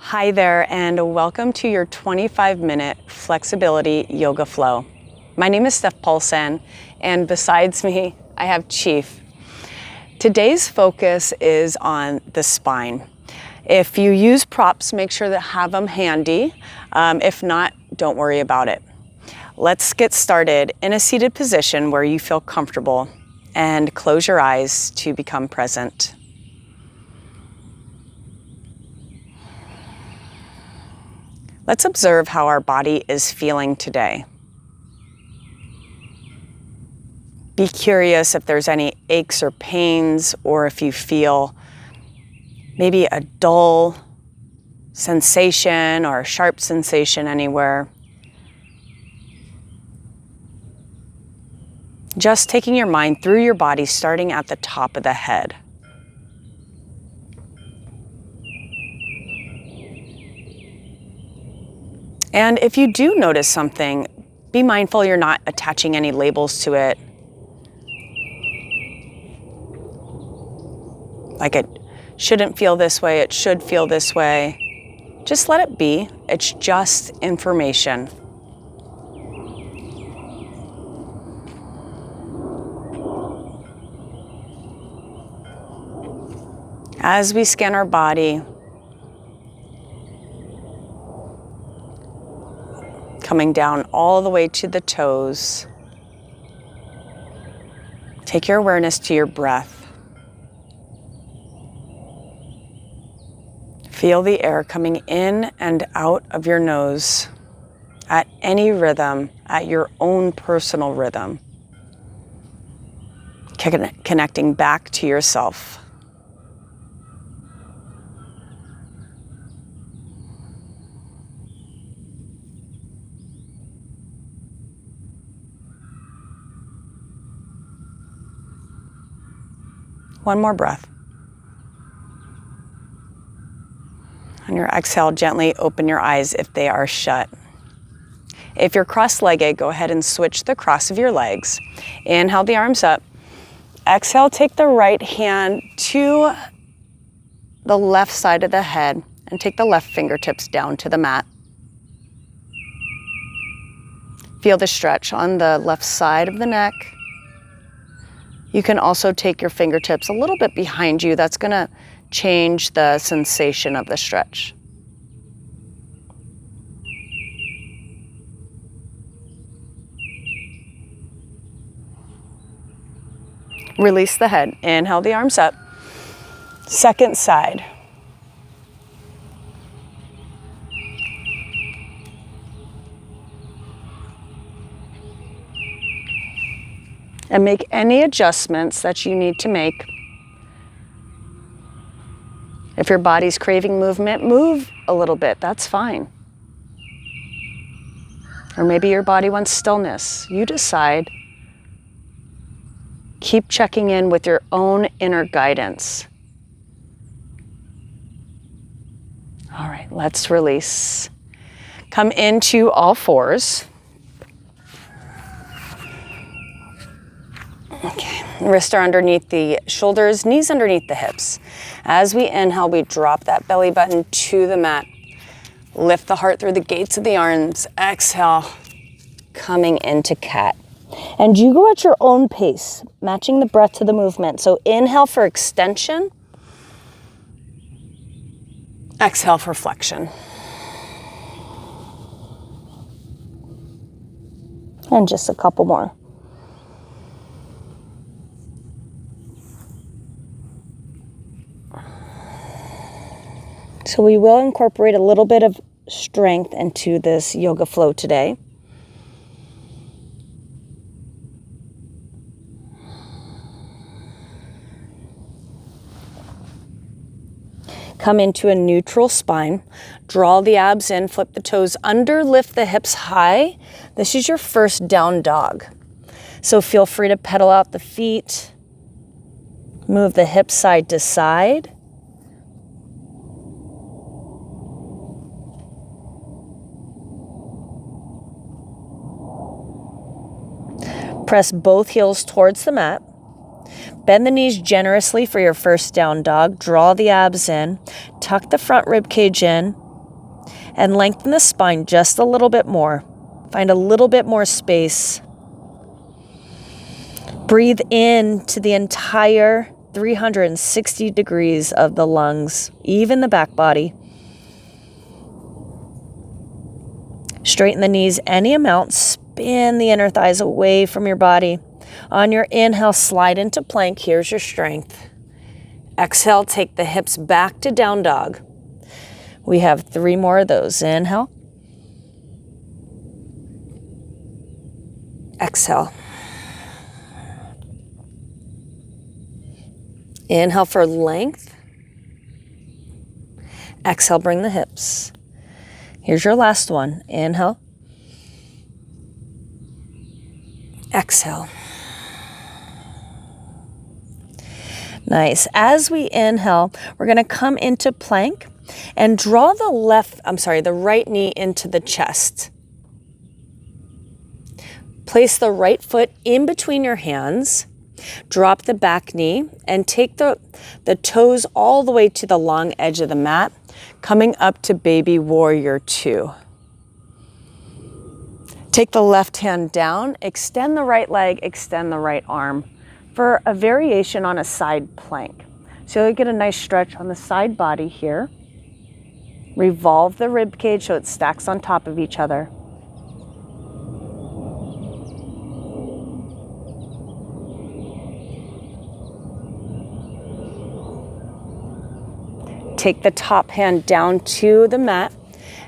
Hi there, and welcome to your 25-minute flexibility yoga flow. My name is Steph Paulsen, and besides me, I have Chief. Today's focus is on the spine. If you use props, make sure to have them handy. If not, don't worry about it. Let's get started in a seated position where you feel comfortable, and close your eyes to become present. Let's observe how our body is feeling today. Be curious if there's any aches or pains, or if you feel maybe a dull sensation or a sharp sensation anywhere. Just taking your mind through your body, starting at the top of the head. And if you do notice something, be mindful you're not attaching any labels to it. Like it shouldn't feel this way, it should feel this way. Just let it be. It's just information. As we scan our body, coming down all the way to the toes. Take your awareness to your breath. Feel the air coming in and out of your nose at any rhythm, at your own personal rhythm. Connecting back to yourself. One more breath. On your exhale, gently open your eyes if they are shut. If you're cross-legged, go ahead and switch the cross of your legs. Inhale the arms up. Exhale, take the right hand to the left side of the head and take the left fingertips down to the mat. Feel the stretch on the left side of the neck. You can also take your fingertips a little bit behind you. That's going to change the sensation of the stretch. Release the head. Inhale the arms up. Second side. And make any adjustments that you need to make. If your body's craving movement, move a little bit, that's fine. Or maybe your body wants stillness. You decide. Keep checking in with your own inner guidance. All right, let's release. Come into all fours. Okay, wrists are underneath the shoulders, knees underneath the hips. As we inhale, we drop that belly button to the mat. Lift the heart through the gates of the arms. Exhale, coming into cat. And you go at your own pace, matching the breath to the movement. So inhale for extension. Exhale for flexion. And just a couple more. So we will incorporate a little bit of strength into this yoga flow today. Come into a neutral spine. Draw the abs in, flip the toes under, lift the hips high. This is your first down dog. So feel free to pedal out the feet. Move the hips side to side. Press both heels towards the mat. Bend the knees generously for your first down dog. Draw the abs in. Tuck the front rib cage in. And lengthen the spine just a little bit more. Find a little bit more space. Breathe in to the entire 360 degrees of the lungs, even the back body. Straighten the knees any amount. Spin the inner thighs away from your body. On your inhale, slide into plank. Here's your strength. Exhale, take the hips back to down dog. We have 3 more of those. Inhale. Exhale. Inhale for length. Exhale, bring the hips. Here's your last one. Inhale. Exhale. Nice. As we inhale, we're going to come into plank and draw the right knee into the chest. Place the right foot in between your hands. Drop the back knee and take the toes all the way to the long edge of the mat, coming up to baby warrior 2. Take the left hand down, extend the right leg, extend the right arm for a variation on a side plank. So you'll get a nice stretch on the side body here. Revolve the rib cage so it stacks on top of each other. Take the top hand down to the mat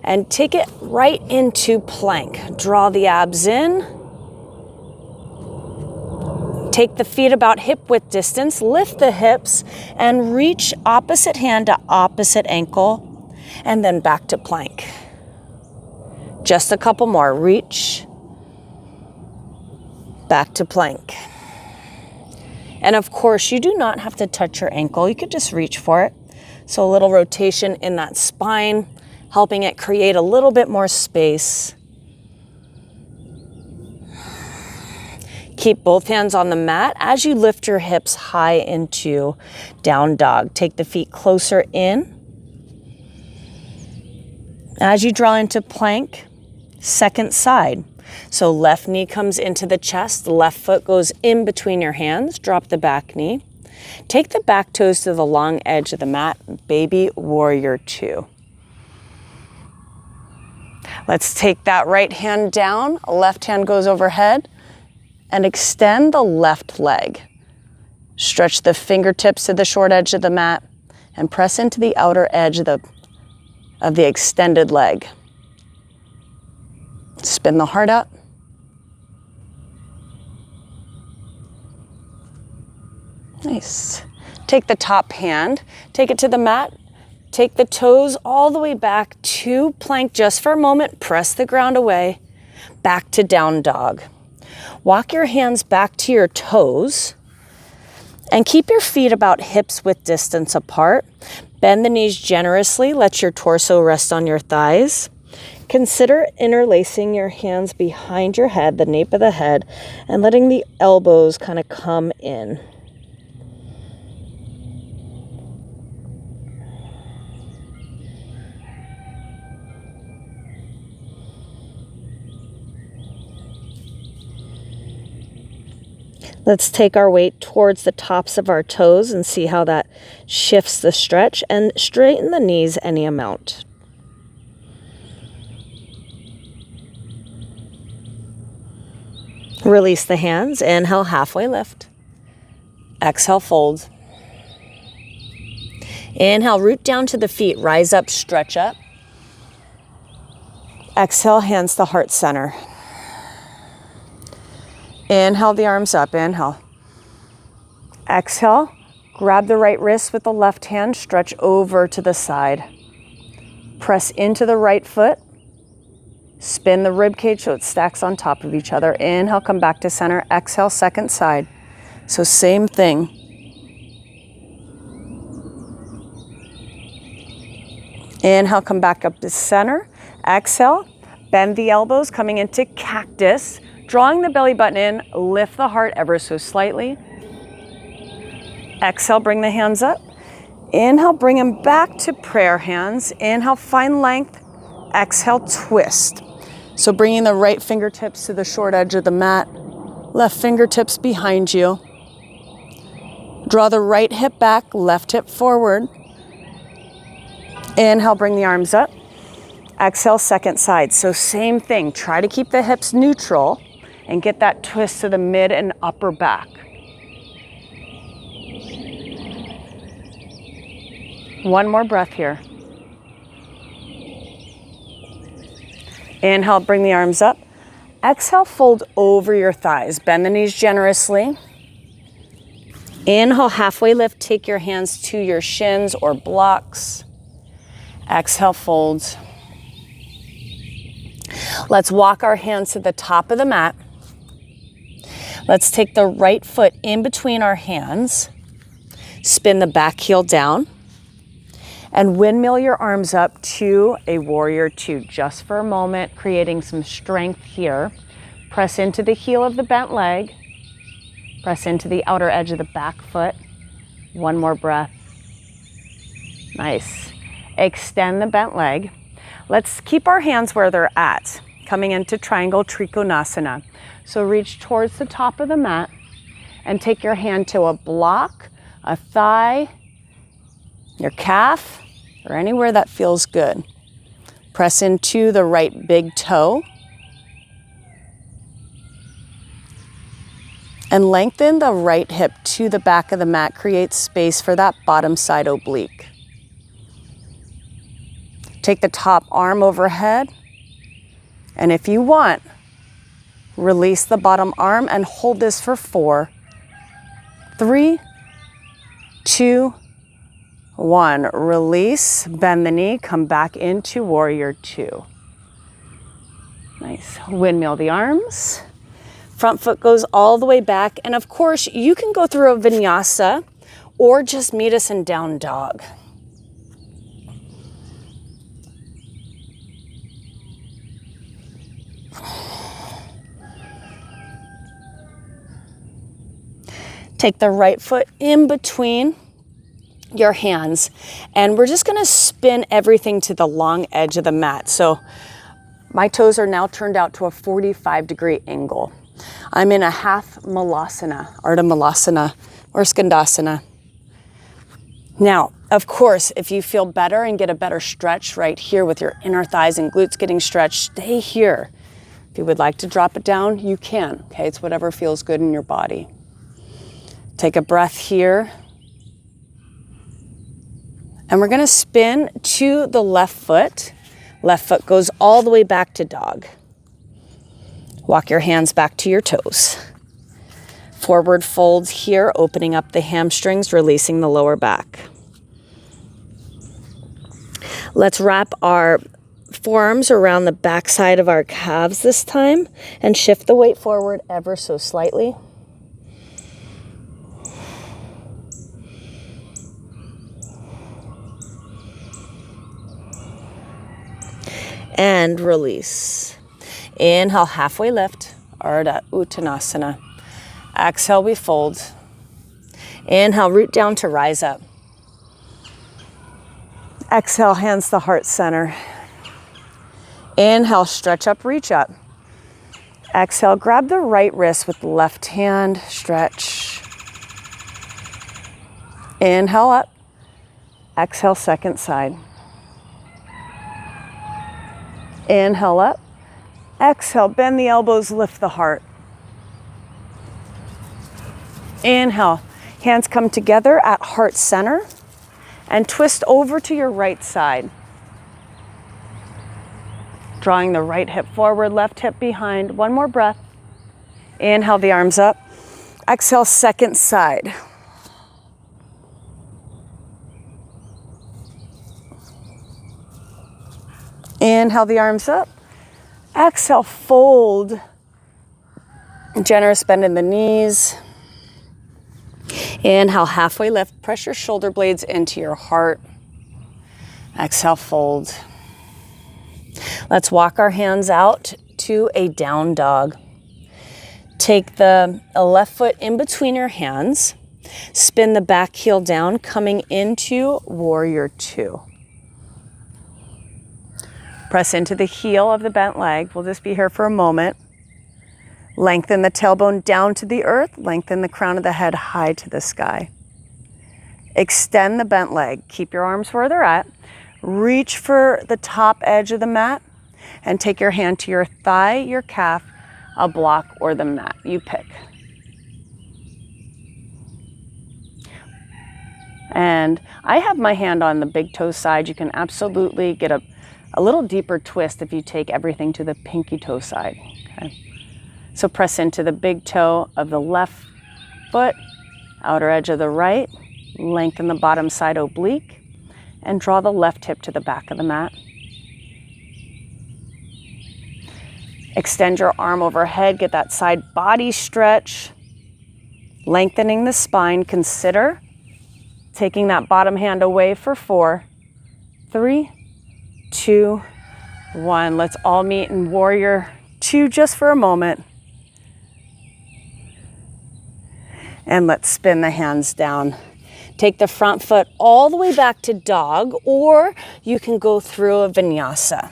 and take it right into plank. Draw the abs in. Take the feet about hip width distance, lift the hips, and reach opposite hand to opposite ankle, and then back to plank. Just a couple more. Reach, back to plank. And of course, you do not have to touch your ankle. You could just reach for it. So a little rotation in that spine, helping it create a little bit more space. Keep both hands on the mat as you lift your hips high into down dog. Take the feet closer in. As you draw into plank, second side. So left knee comes into the chest, left foot goes in between your hands, drop the back knee. Take the back toes to the long edge of the mat, baby warrior 2. Let's take that right hand down, left hand goes overhead, and extend the left leg. Stretch the fingertips to the short edge of the mat and press into the outer edge of the extended leg. Spin the heart up. Nice. Take the top hand, take it to the mat, take the toes all the way back to plank just for a moment, press the ground away, back to down dog. Walk your hands back to your toes and keep your feet about hips width distance apart. Bend the knees generously, let your torso rest on your thighs. Consider interlacing your hands behind your head, the nape of the head, and letting the elbows kind of come in. Let's take our weight towards the tops of our toes and see how that shifts the stretch, and straighten the knees any amount. Release the hands. Inhale, halfway lift. Exhale, fold. Inhale, root down to the feet, rise up, stretch up. Exhale, hands to heart center. Inhale the arms up, inhale. Exhale, grab the right wrist with the left hand, stretch over to the side. Press into the right foot. Spin the rib cage so it stacks on top of each other. Inhale, come back to center. Exhale, second side. So same thing. Inhale, come back up to center. Exhale, bend the elbows, coming into cactus. Drawing the belly button in, lift the heart ever so slightly. Exhale, bring the hands up. Inhale, bring them back to prayer hands. Inhale, find length. Exhale, twist. So bringing the right fingertips to the short edge of the mat, left fingertips behind you. Draw the right hip back, left hip forward. Inhale, bring the arms up. Exhale, second side. So same thing, try to keep the hips neutral and get that twist to the mid and upper back. One more breath here. Inhale, bring the arms up. Exhale, fold over your thighs. Bend the knees generously. Inhale, halfway lift. Take your hands to your shins or blocks. Exhale, fold. Let's walk our hands to the top of the mat. Let's take the right foot in between our hands. Spin the back heel down. And windmill your arms up to a warrior two, just for a moment, creating some strength here. Press into the heel of the bent leg. Press into the outer edge of the back foot. One more breath. Nice. Extend the bent leg. Let's keep our hands where they're at, coming into triangle trikonasana. So reach towards the top of the mat and take your hand to a block, a thigh, your calf, or anywhere that feels good. Press into the right big toe. And lengthen the right hip to the back of the mat. Create space for that bottom side oblique. Take the top arm overhead. And if you want, release the bottom arm and hold this for 4, 3, 2, 1. Release, bend the knee, come back into warrior two. Nice. Windmill the arms. Front foot goes all the way back. And of course, you can go through a vinyasa or just meet us in down dog. Take the right foot in between your hands, and we're just going to spin everything to the long edge of the mat. So my toes are now turned out to a 45-degree angle. I'm in a half malasana, Ardha Malasana, or Skandasana. Now, of course, if you feel better and get a better stretch right here with your inner thighs and glutes getting stretched, stay here. If you would like to drop it down, you can. Okay, it's whatever feels good in your body. Take a breath here. And we're going to spin to the left foot. Left foot goes all the way back to dog. Walk your hands back to your toes. Forward folds here, opening up the hamstrings, releasing the lower back. Let's wrap our forearms around the back side of our calves this time and shift the weight forward ever so slightly. And release. Inhale, halfway lift, Ardha Uttanasana. Exhale, we fold. Inhale, root down to rise up. Exhale, hands to heart center. Inhale, stretch up, reach up. Exhale, grab the right wrist with the left hand, stretch. Inhale up. Exhale, second side. Inhale up. Exhale, bend the elbows, lift the heart. Inhale, hands come together at heart center and twist over to your right side. Drawing the right hip forward, left hip behind. One more breath. Inhale the arms up. Exhale, second side. Inhale the arms up. Exhale, fold. Generous bend in the knees. Inhale, halfway lift. Press your shoulder blades into your heart. Exhale, fold. Let's walk our hands out to a down dog. Take the left foot in between your hands. Spin the back heel down, coming into warrior two. Press into the heel of the bent leg. We'll just be here for a moment. Lengthen the tailbone down to the earth. Lengthen the crown of the head high to the sky. Extend the bent leg. Keep your arms where they're at. Reach for the top edge of the mat and take your hand to your thigh, your calf, a block, or the mat. You pick. And I have my hand on the big toe side. You can absolutely get a little deeper twist if you take everything to the pinky toe side. Okay. So press into the big toe of the left foot, outer edge of the right, lengthen the bottom side oblique, and draw the left hip to the back of the mat. Extend your arm overhead, get that side body stretch, lengthening the spine. Consider taking that bottom hand away for 4, 3, 2, 1. Let's all meet in warrior 2 just for a moment. And let's spin the hands down. Take the front foot all the way back to dog, or you can go through a vinyasa.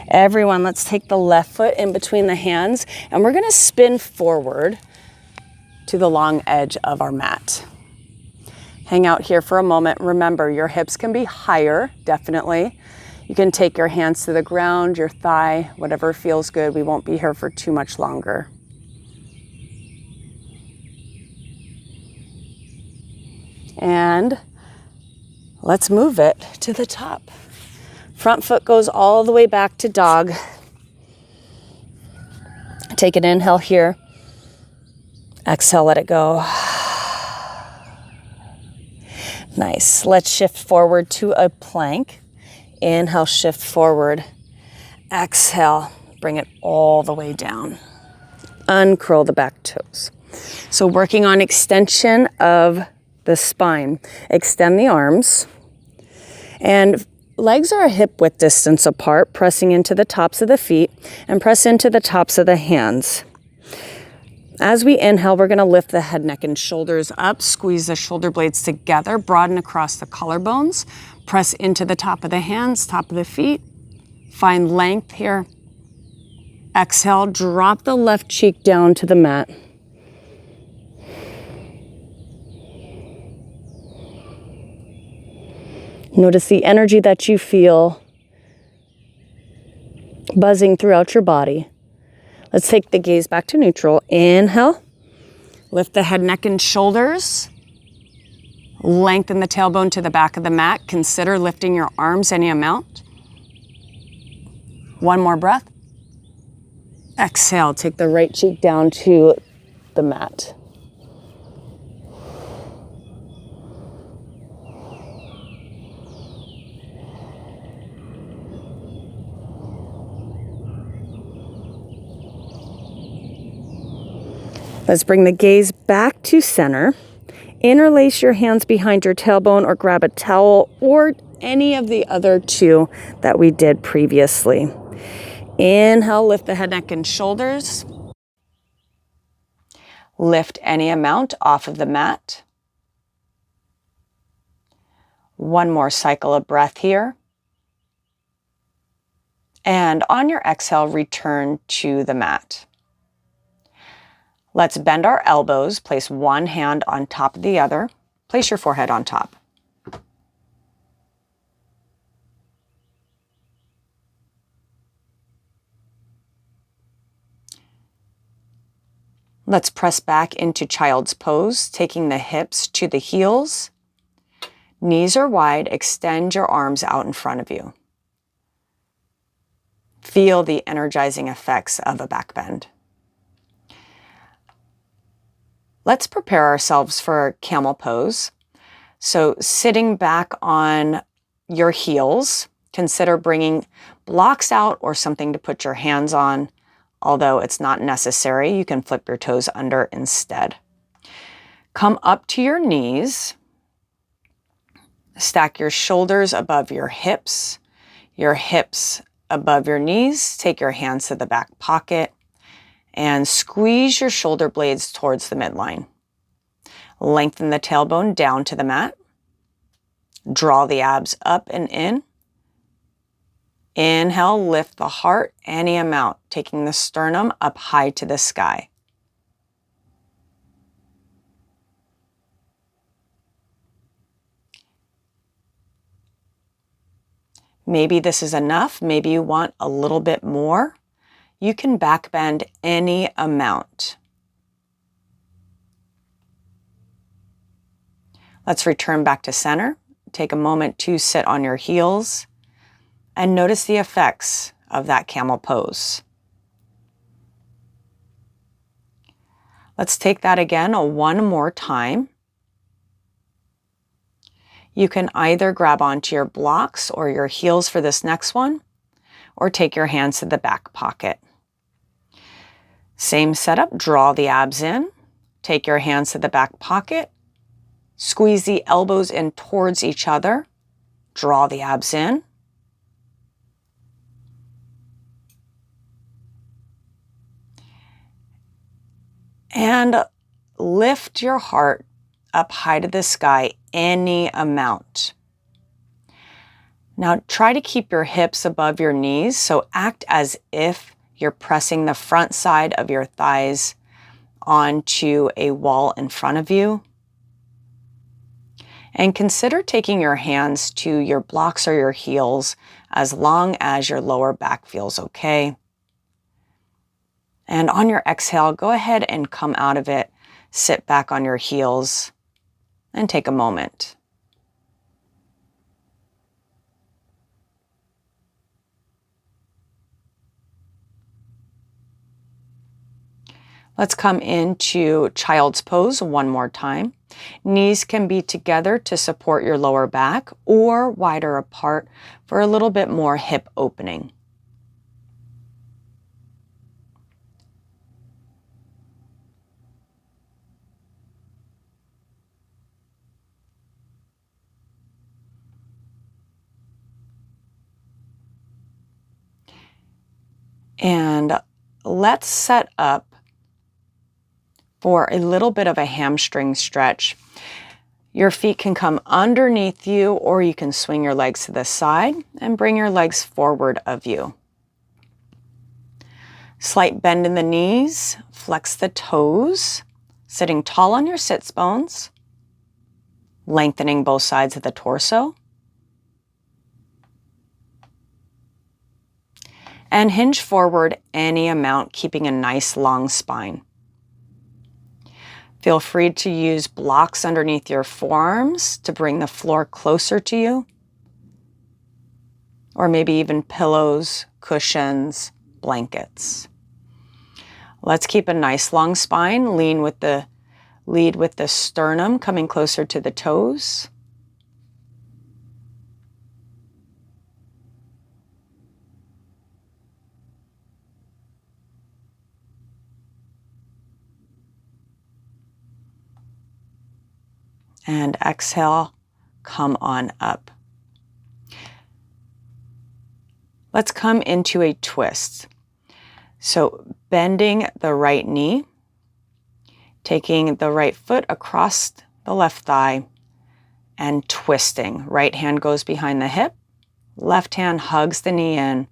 Everyone, let's take the left foot in between the hands, and we're gonna spin forward to the long edge of our mat. Hang out here for a moment. Remember, your hips can be higher, definitely. You can take your hands to the ground, your thigh, whatever feels good. We won't be here for too much longer. And let's move it to the top. Front foot goes all the way back to dog. Take an inhale here. Exhale, let it go. Nice. Let's shift forward to a plank. Inhale, shift forward. Exhale, bring it all the way down. Uncurl the back toes. So working on extension of the spine. Extend the arms. And legs are a hip width distance apart, pressing into the tops of the feet and press into the tops of the hands. As we inhale, we're going to lift the head, neck, and shoulders up, squeeze the shoulder blades together, broaden across the collarbones, press into the top of the hands, top of the feet, find length here. Exhale, drop the left cheek down to the mat. Notice the energy that you feel buzzing throughout your body. Let's take the gaze back to neutral. Inhale, lift the head, neck, and shoulders. Lengthen the tailbone to the back of the mat. Consider lifting your arms any amount. One more breath. Exhale, take the right cheek down to the mat. Let's bring the gaze back to center. Interlace your hands behind your tailbone or grab a towel or any of the other 2 that we did previously. Inhale, lift the head, neck, and shoulders. Lift any amount off of the mat. One more cycle of breath here. And on your exhale, return to the mat. Let's bend our elbows, place one hand on top of the other. Place your forehead on top. Let's press back into child's pose, taking the hips to the heels. Knees are wide, extend your arms out in front of you. Feel the energizing effects of a back bend. Let's prepare ourselves for camel pose. So sitting back on your heels, consider bringing blocks out or something to put your hands on. Although it's not necessary, you can flip your toes under instead. Come up to your knees. Stack your shoulders above your hips above your knees. Take your hands to the back pocket and squeeze your shoulder blades towards the midline. Lengthen the tailbone down to the mat. Draw the abs up and in. Inhale, lift the heart any amount, taking the sternum up high to the sky. Maybe this is enough. Maybe you want a little bit more. You can back bend any amount. Let's return back to center. Take a moment to sit on your heels and notice the effects of that camel pose. Let's take that again one more time. You can either grab onto your blocks or your heels for this next one, or take your hands to the back pocket. Same setup, draw the abs in, take your hands to the back pocket, squeeze the elbows in towards each other, draw the abs in. And lift your heart up high to the sky any amount. Now try to keep your hips above your knees, so act as if you're pressing the front side of your thighs onto a wall in front of you. And consider taking your hands to your blocks or your heels as long as your lower back feels okay. And on your exhale, go ahead and come out of it, sit back on your heels, and take a moment. Let's come into child's pose one more time. Knees can be together to support your lower back or wider apart for a little bit more hip opening. And let's set up for a little bit of a hamstring stretch. Your feet can come underneath you, or you can swing your legs to the side and bring your legs forward of you. Slight bend in the knees, flex the toes, sitting tall on your sits bones, lengthening both sides of the torso. And hinge forward any amount, keeping a nice long spine. Feel free to use blocks underneath your forearms to bring the floor closer to you, or maybe even pillows, cushions, blankets. Let's keep a nice long spine. Lead with the sternum coming closer to the toes. And exhale, come on up. Let's come into a twist. So bending the right knee, taking the right foot across the left thigh and twisting. Right hand goes behind the hip, left hand hugs the knee in,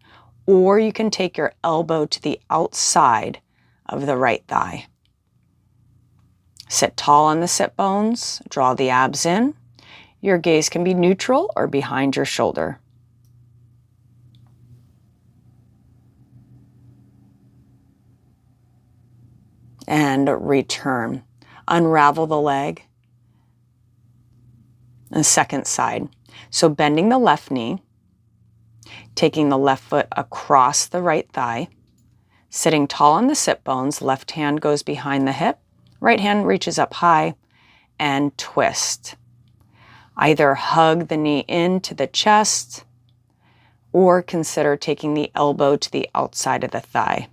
or you can take your elbow to the outside of the right thigh. Sit tall on the sit bones, draw the abs in. Your gaze can be neutral or behind your shoulder. And return. Unravel the leg. And second side. So bending the left knee, taking the left foot across the right thigh, sitting tall on the sit bones, left hand goes behind the hip, right hand reaches up high, and twist. Either hug the knee into the chest, or consider taking the elbow to the outside of the thigh.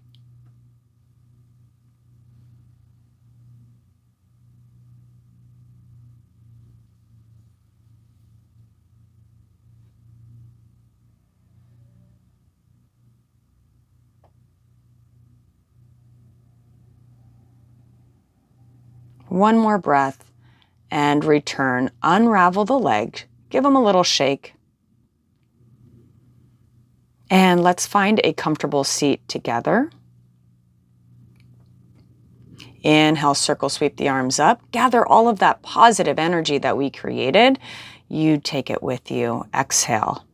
One more breath, and return. Unravel the leg. Give them a little shake. And let's find a comfortable seat together. Inhale, circle sweep the arms up. Gather all of that positive energy that we created. You take it with you. Exhale.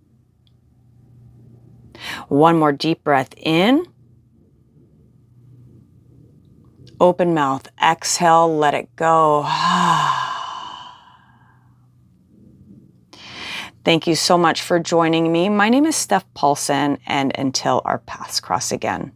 One more deep breath in. Open mouth. Exhale, let it go. Thank you so much for joining me. My name is Steph Paulson, and until our paths cross again.